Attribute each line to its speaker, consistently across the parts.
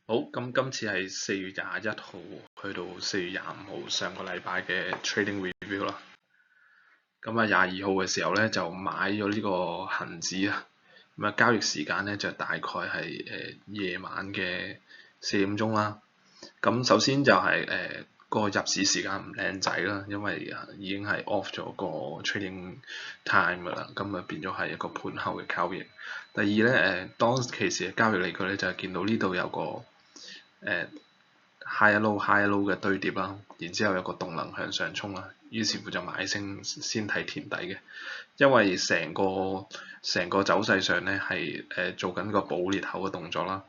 Speaker 1: 好，咁今次係4月21號去到4月25號上個禮拜嘅 trading review 啦。咁啊22號嘅時候咧就買咗呢個恒指啊。咁啊交易時間咧就大概係夜晚嘅4點鐘啦。咁首先就係個入市時間唔靚仔啦，因為已經係 off 咗個 trading time 噶啦，咁啊變咗係一個盤後嘅交易。第二咧當其時嘅交易理據咧就係見到呢度有個high low high low 嘅堆疊啦，然之後有個動能向上衝啦，於是乎就買升先睇填底嘅，因為成個走勢上咧係做緊個補裂口嘅動作啦。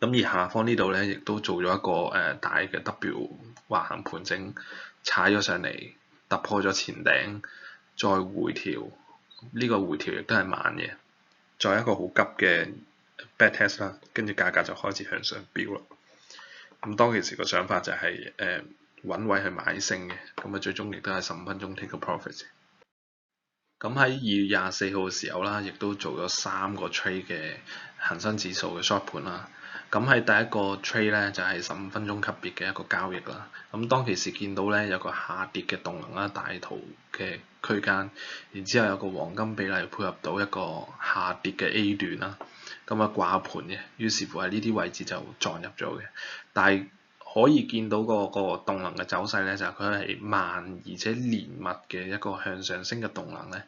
Speaker 1: 咁而下方呢度咧亦都做咗一個大嘅 W 橫行盤整，踩咗上嚟，突破咗前頂，再回調，呢個回調亦都係慢嘅，再一個好急嘅 back test 啦，跟住價格就開始向上飆啦。咁當其時個想法就係揾位去買升嘅，咁啊最終亦都係15分鐘 take a profit。咁喺2月24號嘅時候啦，亦都做咗3個 trade 嘅恒生指數嘅 short 盤啦。咁喺第一個 trade 咧就係15分鐘級別嘅一個交易啦。咁當其時見到咧有個下跌嘅動能啦，大圖嘅區間，然之後有個黃金比例配合到一個下跌嘅 A 段啦，咁啊掛盤嘅，於是乎喺呢啲位置就撞入咗嘅。但係可以見到個動能嘅走勢咧，就係佢係慢而且連密嘅一個向上升嘅動能咧，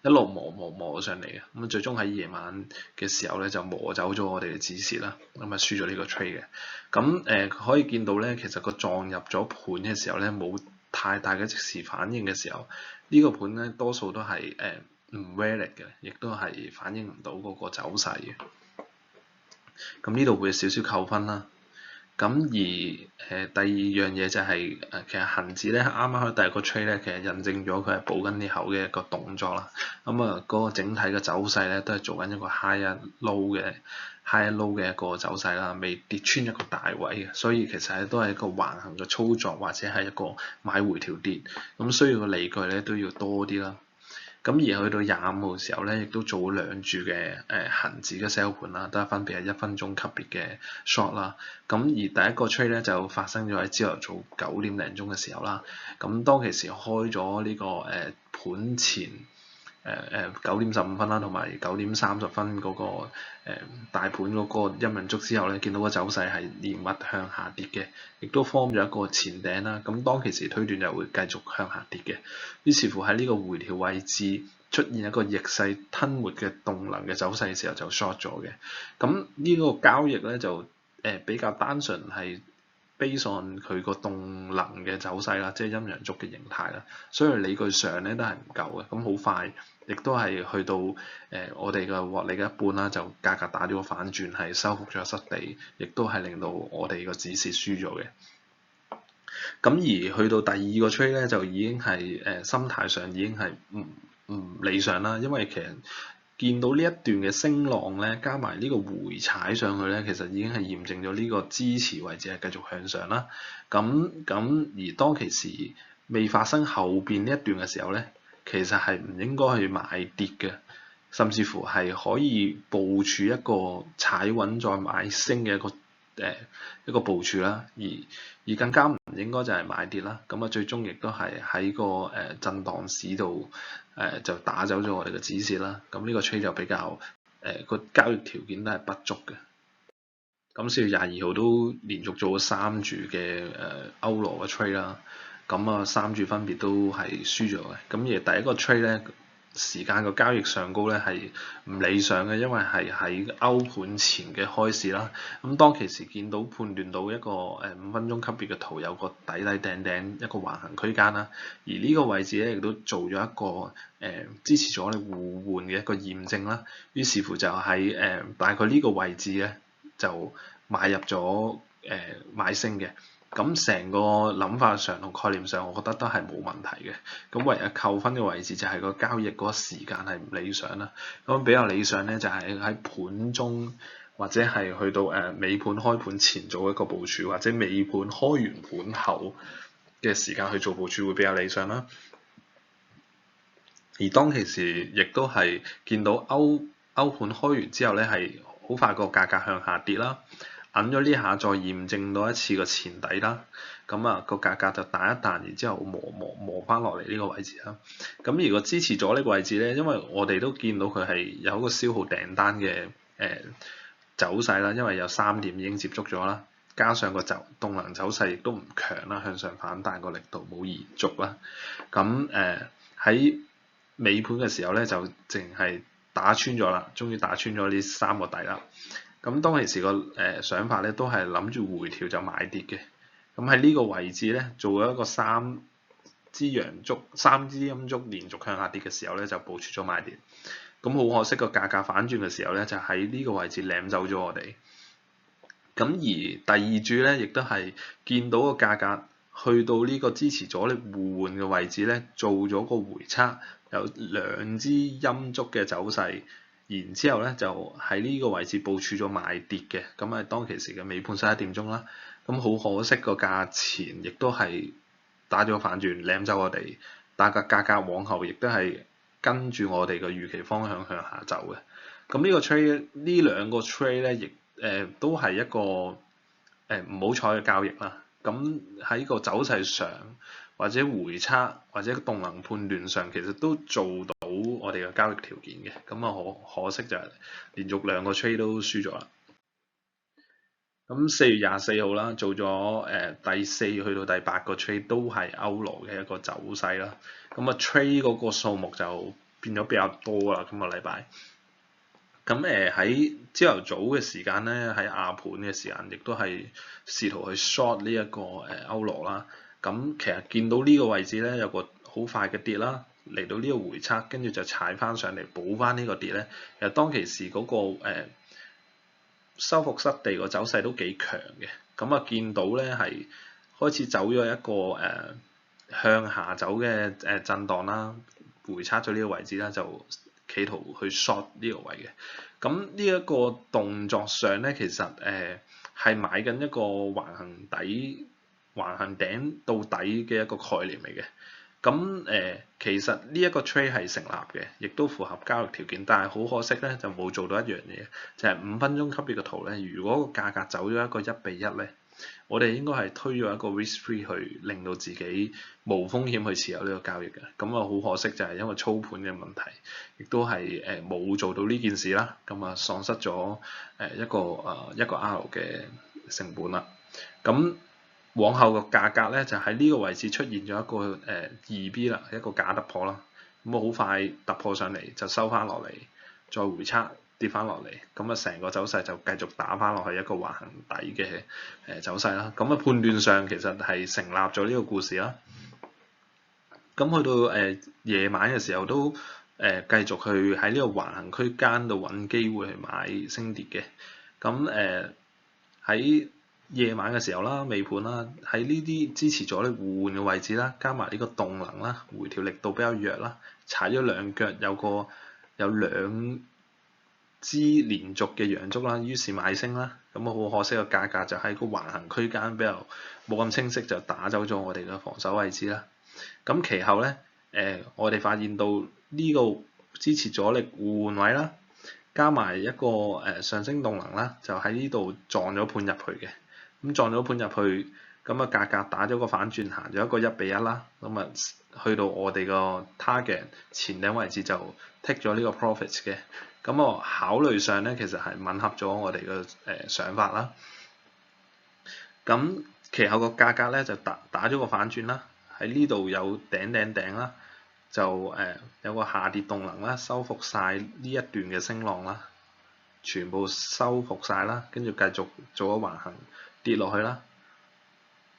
Speaker 1: 一路磨上嚟嘅。咁最終喺夜晚嘅時候咧，就磨走咗我哋嘅止蝕啦，咁啊輸咗呢個 trade 嘅。咁可以見到咧，其實個撞入咗盤嘅時候咧，冇太大嘅即時反應嘅時候，呢個盤咧多數都係唔 valid 嘅，亦都係反映唔到嗰個走勢嘅。咁呢度會有少少扣分啦。咁而第二樣嘢就係其實恒指咧啱啱喺第二個 trade 咧，其實印證咗佢係補緊裂口嘅一個動作啦。咁嗰個整體嘅走勢咧都係做緊一個 high low 嘅一個走勢啦，未跌穿一個大位嘅，所以其實都係一個橫行嘅操作或者係一個買回調跌。咁需要嘅理據咧都要多啲啦。咁而去到25號嘅時候咧，亦都做咗兩注嘅恆指嘅 sell 盤啦，都係分別係1分鐘級別嘅 short 啦。咁而第一個 trade 咧就發生咗喺朝頭早9點零鐘嘅時候啦。咁當其時開咗呢個盤前9點15分啦，同埋9點30分嗰個大盤嗰個陰陽燭之後咧，見到個走勢係連密向下跌嘅，亦都 form 咗一個前頂啦。咁當其時推斷就會繼續向下跌嘅，於是乎喺呢個回調位置出現一個逆勢吞沒嘅動能嘅走勢嘅時候就 short 咗嘅。咁呢個交易咧就比較單純係 base on 佢個動能嘅走勢啦，即係陰陽燭嘅形態啦，所以理據上咧都係唔夠嘅。咁好快，亦都係去到我哋嘅獲利嘅一半啦，就價格打咗個反轉，係收復咗失地，亦都係令到我哋個止蝕輸咗嘅。咁而去到第二個 trade 咧，就已經係心態上已經係唔理想啦，因為其實見到呢一段嘅升浪咧，加埋呢個回踩上去咧，其實已經係驗證咗呢個支持位置係繼續向上啦。咁而當其時未發生後邊呢一段嘅時候咧，其實係唔應該去買跌嘅，甚至乎係可以部署一個踩穩再買升嘅一個部署啦。而更加唔應該就係買跌啦。咁啊最終亦都係喺個震盪市度就打走咗我哋嘅止蝕啦。咁呢個 trade 就比較個交易條件都係不足嘅。咁4月22號都連續做咗3注嘅歐羅嘅 trade 啦。咁啊3注分別都係輸咗嘅。咁而第一個 trade 咧，時間個交易上高咧係唔理想嘅，因為係喺歐盤前嘅開市啦。咁當其時見到判斷到一個5分鐘級別嘅圖有個底頂一個橫行區間啦，而呢個位置咧亦都做咗一個支持咗我哋互換嘅一個驗證啦。於是乎就喺大概呢個位置咧就買入咗買升嘅。咁成個諗法上同概念上，我覺得都係冇問題嘅。咁唯一扣分嘅位置就係個交易嗰個時間係唔理想啦。咁比較理想咧，就係喺盤中或者係去到尾盤開盤前做一個部署，或者尾盤開完盤後嘅時間去做部署會比較理想啦。而當其時亦都係見到歐盤開完之後咧，係好快個價格向下跌啦。揞咗呢下再驗證到一次個前底啦，咁啊個價格就彈一彈，然之後磨翻落嚟呢個位置啦。咁如果支持咗呢個位置咧，因為我哋都見到佢係有一個消耗訂單嘅走勢啦，因為有3點已經接觸咗啦，加上個動能走勢亦都唔強啦，向上反彈個力度冇延續啦。咁喺尾盤嘅時候咧，就淨係打穿咗啦，終於打穿咗呢3個底啦。咁當其時個想法咧，都係諗住回調就買跌嘅。咁喺呢個位置咧，做咗一個3支陽燭、3支陰燭連續向下跌嘅時候咧，就部署咗買跌。咁好可惜個價格反轉嘅時候咧，就喺呢個位置舐走咗我哋。咁而第二注咧，亦都係見到個價格去到呢個支持阻力互換嘅位置咧，做咗個回測，有2支陰燭嘅走勢。然之後咧，就喺呢個位置部署咗買跌嘅，咁係當其時嘅尾盤11點鐘啦。咁好可惜個價錢亦都係打咗反轉，舐走我哋，但個價格往後亦都係跟住我哋嘅預期方向向下走嘅。咁呢個 trade 呢兩個 trade 咧，亦都係一個唔好彩嘅交易啦。咁喺個走勢上，或者回測或者動能判斷上，其實都做到我哋嘅交易條件嘅。咁啊可惜就係連續2個 trade 都輸咗啦。咁4月24號啦，做咗第4去到第8個 trade 都係歐羅嘅一個走勢啦。咁啊 trade 嗰個數目就變咗比較多啦，今個禮拜。咁喺朝頭早嘅時間咧，喺亞盤嘅時間，亦都係試圖去 short 呢一個歐羅啦。咁其實見到呢個位置咧，有個好快嘅跌啦，嚟到呢個回測，跟住就踩翻上嚟補翻呢個跌咧。其實當其時嗰個收復失地個走勢都幾強嘅。咁啊見到咧係開始走咗一個向下走嘅震盪啦，回測咗呢個位置啦，就企圖去 short 呢個位嘅。咁呢一個動作上咧，其實係買緊一個橫行頂到底嘅一個概念嚟嘅。咁其實呢一個 trade 係成立嘅，亦都符合交易條件，但係好可惜咧，就冇做到一樣嘢，就係5分鐘級別嘅圖咧。如果個價格走咗一個1:1咧，我哋應該係推咗一個 risk free 去令到自己無風險去持有呢個交易嘅。咁啊好可惜就係因為操盤嘅問題，亦都係冇做到呢件事啦。咁啊喪失咗一個 R 嘅成本啦。咁往後個價格咧就喺呢個位置出現咗一個2B 啦，一個假突破啦。咁啊好快突破上嚟就收翻落嚟，再回測跌翻落嚟，咁啊成個走勢就繼續打翻落去一個橫行底嘅走勢啦。咁啊判斷上其實係成立咗呢個故事啦。咁去到夜晚嘅時候都繼續去喺呢個橫行區間度揾機會去買升跌嘅。咁喺夜晚嘅時候啦，尾盤啦，喺呢啲支持阻力互換嘅位置啦，加埋呢個動能啦，回調力度比較弱啦，踩咗2腳有2支連續嘅陽燭啦，於是買升啦。咁好可惜個價格就喺個橫行區間比較冇咁清晰，就打走咗我哋嘅防守位置啦。咁其後咧我哋發現到呢個支持阻力互換位啦，加埋一個上升動能啦，就喺呢度撞咗盤入去嘅。咁撞咗盤入去，咁啊價格打咗個反轉，行咗一個1:1啦。咁啊去到我哋個 target 前頂位置就 take 咗呢個 profit 嘅。咁我考慮上咧，其實係吻合咗我哋嘅想法啦。咁其後個價格咧就打咗個反轉啦，喺呢度有頂啦，就有個下跌動能啦，收復晒呢一段嘅升浪啦，全部收復晒啦，跟住繼續做咗橫行跌落去啦。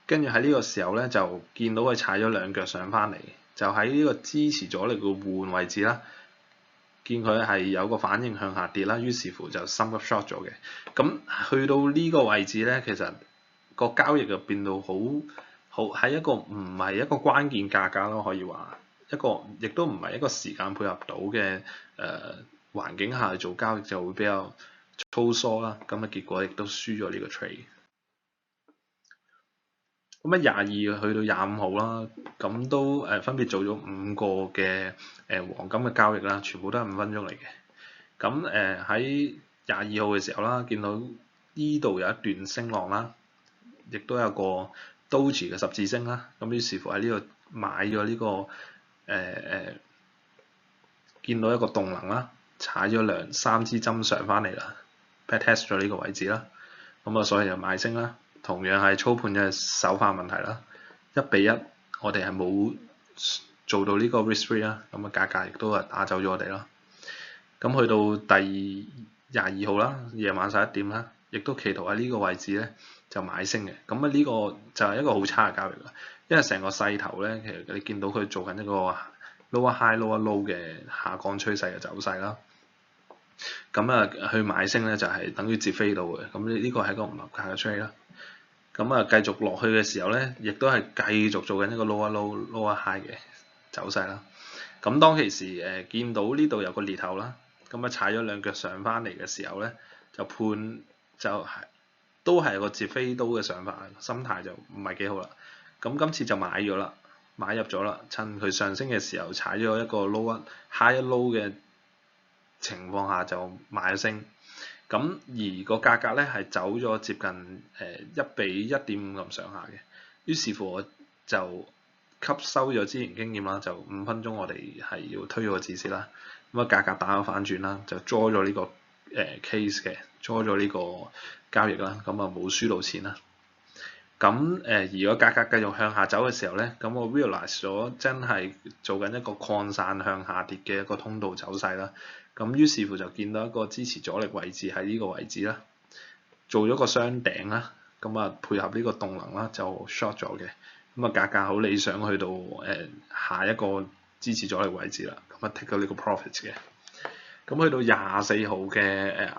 Speaker 1: 跟住喺呢個時候咧，就見到佢踩咗2腳上翻嚟，就喺呢個支持阻力嘅互換位置啦。見佢係有個反應向下跌啦，於是乎就深入 short 咗嘅。咁去到呢個位置咧，其實個交易就變到好係一個唔係一個關鍵價格咯，可以話一個亦都唔係一個時間配合到嘅環境下去做交易就會比較粗疏啦。咁啊結果亦都輸咗呢個 trade。咁啊22去到25號啦，咁都分別做咗5個嘅黃金嘅交易啦，全部都係5分鐘嚟嘅。咁喺22號嘅時候啦，見到呢度有一段升浪啦，亦都有個 Doji 嘅十字星啦。咁於是乎喺呢度買咗呢個見到一個動能啦，踩咗三支針上翻嚟啦 backtest 咗呢個位置啦。咁啊，所以就買升啦。同樣係操盤嘅手法問題啦。1-1，我哋係冇做到呢個 risk free 啦。咁啊，價格亦都係打走咗我哋啦。咁去到第22號啦，夜晚11點啦，亦都企圖喺呢個位置咧就買升嘅。咁啊，呢個就係一個好差嘅交易啦。因為成個勢頭咧，其實你見到佢做緊一個 lower high lower low 嘅下降趨勢嘅走勢啦。咁啊，去買升咧就係等於接飛到嘅。咁呢個係一個唔合格嘅 trade 啦。咁啊，繼續落去嘅時候咧，亦都係繼續做緊一個 lower low lower high 嘅走勢啦。咁當其時見到呢度有個裂口啦，咁啊踩咗兩腳上翻嚟嘅時候咧，就判就係都係個接飛刀嘅上法，心態就唔係幾好啦。咁今次就買咗啦，買入咗啦，趁佢上升嘅時候踩咗一個 low high low 嘅情況下就買咗升。咁而個價格咧係走咗接近1:1.5咁上下嘅，於是乎我就吸收咗之前經驗啦，就5分鐘我哋係要推咗個止蝕啦。咁啊價格打咗反轉啦，就 draw 咗呢個case 嘅 draw 咗呢個交易啦，咁啊冇輸到錢啦。咁而個價格繼續向下走嘅時候咧，咁我 realize 咗真係做緊一個擴散向下跌嘅一個通道走勢啦。咁於是乎就見到一個支持阻力位置喺呢個位置啦，做咗個雙頂啦，咁啊配合呢個動能啦就 short 咗嘅。咁啊價格好理想去到下一個支持阻力位置啦，咁啊 take 咗呢個 profit 嘅。咁去到24號嘅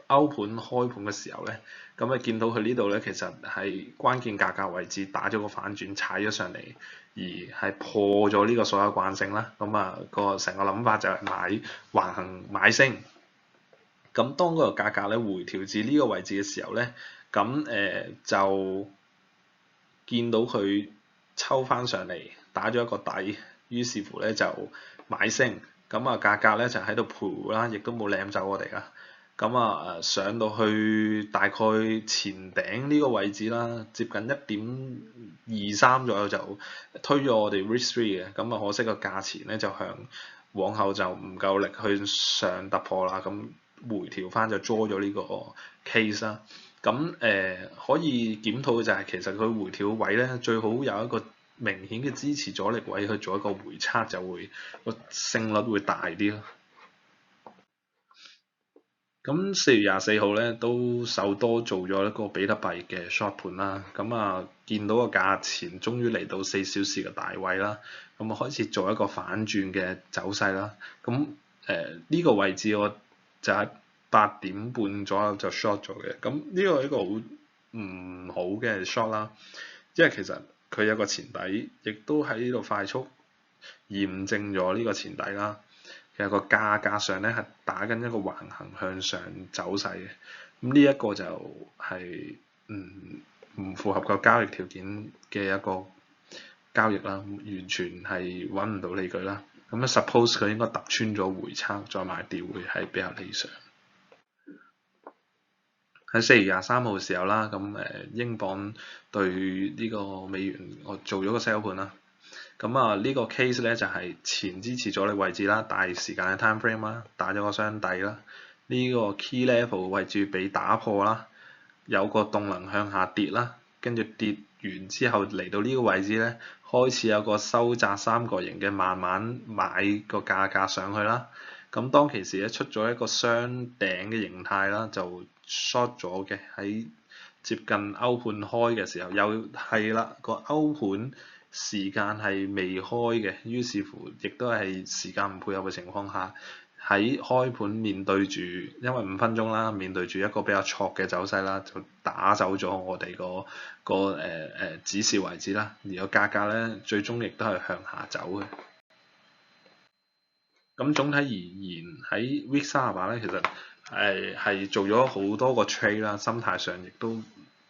Speaker 1: 歐盤開盤嘅時候咧，咁啊見到佢呢度咧其實係關鍵價格位置打咗個反轉踩咗上嚟，而係破咗呢個所有慣性啦。咁啊個成個諗法就係買橫行買升。咁當嗰個價格咧回調至呢個位置嘅時候咧，咁就見到佢抽翻上嚟打咗一個底，於是乎咧就買升。咁啊價格咧就喺度徘徊啦，亦都冇攬走我哋噶。咁啊上到去大概前頂呢個位置啦，接近1.23左右就推咗我哋 risk free 嘅。咁啊可惜個價錢咧就向往後就唔夠力去上突破啦。咁回調翻就 draw 咗呢個 case 啦。咁可以檢討嘅就係其實佢回調位咧最好有一個明顯嘅支持阻力位去做一個回測，就會個勝率會大啲咯。咁4月24號咧都手多做咗一個比特幣嘅 short 盤啦。咁啊見到個價錢終於嚟到4小時嘅大位啦，咁啊開始做一個反轉嘅走勢啦。咁呢個位置我就喺8點半左右就 short 咗嘅。咁呢個係一個好唔好嘅 short 啦，因為其實佢有個前底，亦都喺呢度快速驗證咗呢個前底啦。其實個價格上咧係打緊一個橫行向上走勢嘅，咁呢一個就係唔符合個交易條件嘅一個交易啦，完全係揾唔到理據啦。咁啊 suppose 佢應該突穿咗回測再買跌會係比較理想。喺4月23號嘅時候啦，咁英鎊對呢個美元我做咗個 sell 盤啦。咁啊呢個 case 咧就係前支持阻力位置啦，大時間嘅 time frame 啦，打咗個雙底啦，呢個 key level 位置被打破啦，有個動能向下跌啦，跟住跌完之後嚟到呢個位置咧，開始有個收窄三角形嘅慢慢買個價格上去啦。咁當其時咧出咗一個雙頂嘅形態啦，就 short 咗嘅，喺接近歐盤開嘅時候，又係啦個歐盤時間係未開嘅，於是乎亦都係時間唔配合嘅情況下，喺開盤面對住，因為5分鐘啦，面對住一個比較錯嘅走勢啦，就打走咗我哋個指示位置啦，而個價格咧最終亦都係向下走嘅。咁總體而言喺 week 38咧，其實係做咗好多個 trade 啦，心態上亦都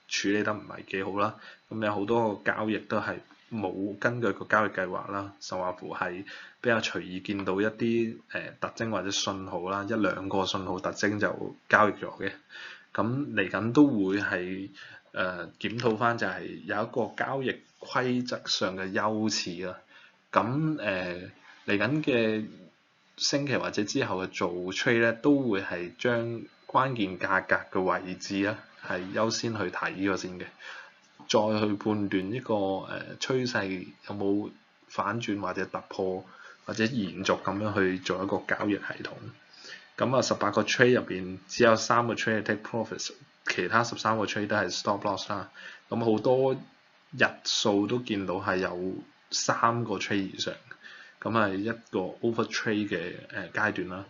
Speaker 1: 處理得唔係幾好啦。咁有好多個交易都係冇根據個交易計劃啦，甚或乎係比較隨意見到一啲特徵或者信號啦，1-2個信號特徵就交易咗嘅。咁嚟緊都會係檢討翻，就係有一個交易規則上嘅優次啦。咁嚟緊嘅星期或者之後嘅做 trade 咧，都會係將關鍵價格嘅位置咧係優先去睇咗先嘅，再去判斷呢個趨勢有冇反轉或者突破或者延續咁樣去做一個交易系統。咁啊18個 trade 入邊只有3個 trade 係 take profits，其他13個 trade 都係 stop loss 啦。咁好多日數都見到係有3個 trade 以上，咁係一個 over trade 嘅階段啦。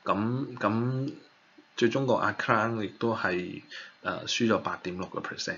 Speaker 1: 咁最終個 account 亦都係輸咗8.6%嘅。